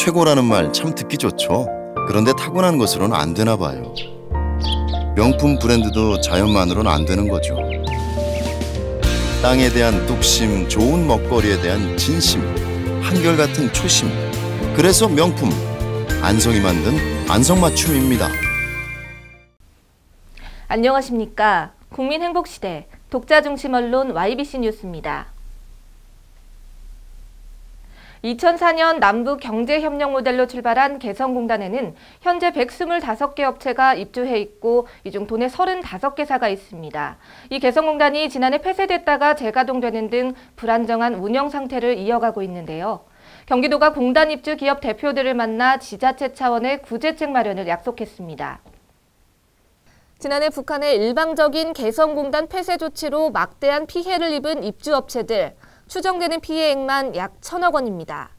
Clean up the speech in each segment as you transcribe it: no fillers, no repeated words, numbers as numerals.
최고라는 말 참 듣기 좋죠. 그런데 타고난 것으로는 안 되나 봐요. 명품 브랜드도 자연만으로는 안 되는 거죠. 땅에 대한 뚝심, 좋은 먹거리에 대한 진심, 한결같은 초심. 그래서 명품, 안성이 만든 안성맞춤입니다. 안녕하십니까. 국민행복시대 독자중심 언론 YBC 뉴스입니다. 2004년 남북경제협력 모델로 출발한 개성공단에는 현재 125개 업체가 입주해 있고 이 중 도내 35개사가 있습니다. 이 개성공단이 지난해 폐쇄됐다가 재가동되는 등 불안정한 운영 상태를 이어가고 있는데요. 경기도가 공단 입주 기업 대표들을 만나 지자체 차원의 구제책 마련을 약속했습니다. 지난해 북한의 일방적인 개성공단 폐쇄 조치로 막대한 피해를 입은 입주업체들, 추정되는 피해액만 약 1,000억 원입니다.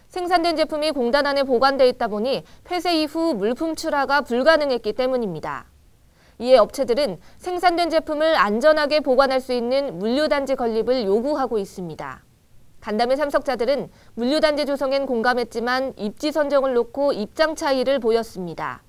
생산된 제품이 공단 안에 보관돼 있다 보니 폐쇄 이후 물품 출하가 불가능했기 때문입니다. 이에 업체들은 생산된 제품을 안전하게 보관할 수 있는 물류단지 건립을 요구하고 있습니다. 간담회 참석자들은 물류단지 조성엔 공감했지만 입지 선정을 놓고 입장 차이를 보였습니다.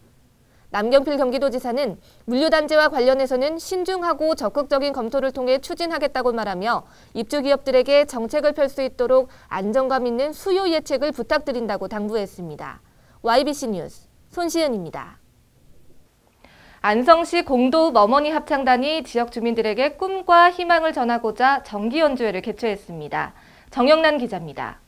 남경필 경기도지사는 물류단지와 관련해서는 신중하고 적극적인 검토를 통해 추진하겠다고 말하며 입주기업들에게 정책을 펼 수 있도록 안정감 있는 수요 예측을 부탁드린다고 당부했습니다. YBC 뉴스 손시은입니다. 안성시 공도읍 어머니 합창단이 지역 주민들에게 꿈과 희망을 전하고자 정기연주회를 개최했습니다. 정영란 기자입니다.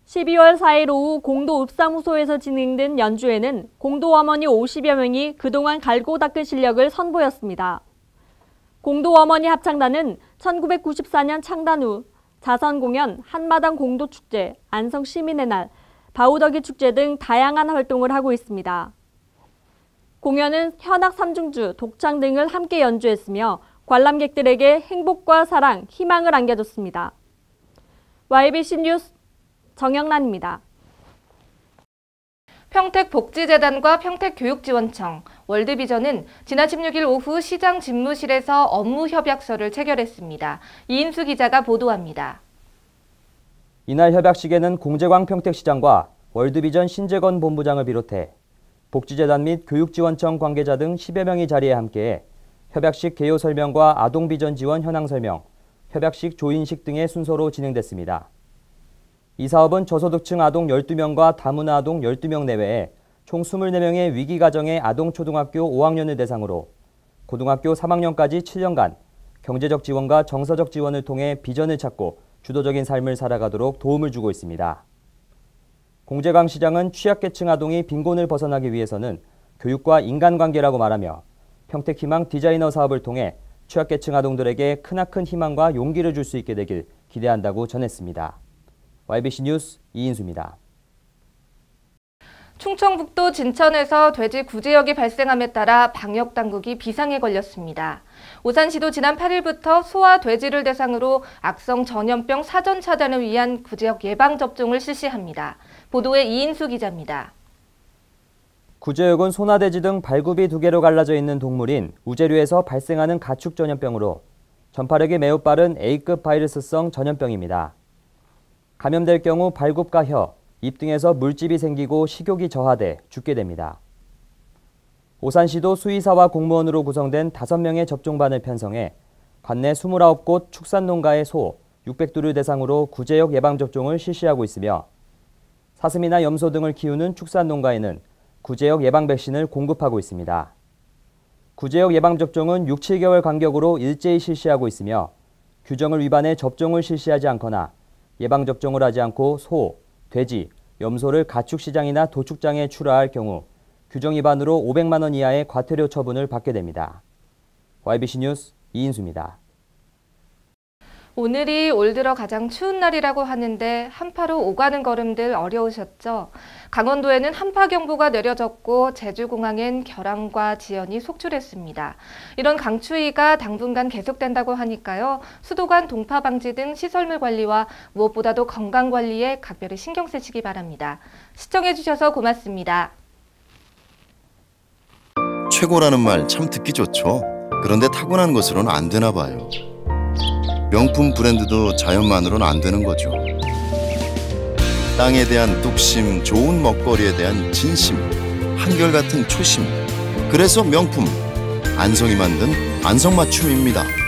12월 4일 오후 공도 읍사무소에서 진행된 연주회는 공도 어머니 50여 명이 그동안 갈고 닦은 실력을 선보였습니다. 공도 어머니 합창단은 1994년 창단 후 자선 공연, 한마당 공도축제, 안성 시민의 날, 바우더기 축제 등 다양한 활동을 하고 있습니다. 공연은 현악 삼중주, 독창 등을 함께 연주했으며 관람객들에게 행복과 사랑, 희망을 안겨줬습니다. YBC 뉴스 정영란입니다. 평택복지재단과 평택교육지원청, 월드비전은 지난 16일 오후 시장 집무실에서 업무 협약서를 체결했습니다. 이인수 기자가 보도합니다. 이날 협약식에는 공재광 평택시장과 월드비전 신재건 본부장을 비롯해 복지재단 및 교육지원청 관계자 등 10여 명이 자리에 함께해 협약식 개요 설명과 아동비전 지원 현황 설명, 협약식 조인식 등의 순서로 진행됐습니다. 이 사업은 저소득층 아동 12명과 다문화 아동 12명 내외에 총 24명의 위기가정의 아동초등학교 5학년을 대상으로 고등학교 3학년까지 7년간 경제적 지원과 정서적 지원을 통해 비전을 찾고 주도적인 삶을 살아가도록 도움을 주고 있습니다. 공재광 시장은 취약계층 아동이 빈곤을 벗어나기 위해서는 교육과 인간관계라고 말하며 평택희망 디자이너 사업을 통해 취약계층 아동들에게 크나큰 희망과 용기를 줄 수 있게 되길 기대한다고 전했습니다. YBC 뉴스 이인수입니다. 충청북도 진천에서 돼지 구제역이 발생함에 따라 방역당국이 비상에 걸렸습니다. 오산시도 지난 8일부터 소와 돼지를 대상으로 악성 전염병 사전 차단을 위한 구제역 예방접종을 실시합니다. 보도에 이인수 기자입니다. 구제역은 소나 돼지 등 발굽이 2개로 갈라져 있는 동물인 우제류에서 발생하는 가축 전염병으로 전파력이 매우 빠른 A급 바이러스성 전염병입니다. 감염될 경우 발굽과 혀, 입 등에서 물집이 생기고 식욕이 저하돼 죽게 됩니다. 오산시도 수의사와 공무원으로 구성된 5명의 접종반을 편성해 관내 29곳 축산농가의 소 600두를 대상으로 구제역 예방접종을 실시하고 있으며 사슴이나 염소 등을 키우는 축산농가에는 구제역 예방 백신을 공급하고 있습니다. 구제역 예방접종은 6, 7개월 간격으로 일제히 실시하고 있으며 규정을 위반해 접종을 실시하지 않거나 예방접종을 하지 않고 소, 돼지, 염소를 가축시장이나 도축장에 출하할 경우 규정 위반으로 500만 원 이하의 과태료 처분을 받게 됩니다. YBC 뉴스 이인수입니다. 오늘이 올 들어 가장 추운 날이라고 하는데 한파로 오가는 걸음들 어려우셨죠? 강원도에는 한파경보가 내려졌고 제주공항엔 결항과 지연이 속출했습니다. 이런 강추위가 당분간 계속된다고 하니까요. 수도관 동파 방지 등 시설물 관리와 무엇보다도 건강 관리에 각별히 신경 쓰시기 바랍니다. 시청해 주셔서 고맙습니다. 최고라는 말 참 듣기 좋죠. 그런데 타고난 것으로는 안 되나 봐요. 명품 브랜드도 자연만으로는 안 되는 거죠. 땅에 대한 뚝심, 좋은 먹거리에 대한 진심, 한결같은 초심. 그래서 명품 안성이 만든 안성맞춤입니다.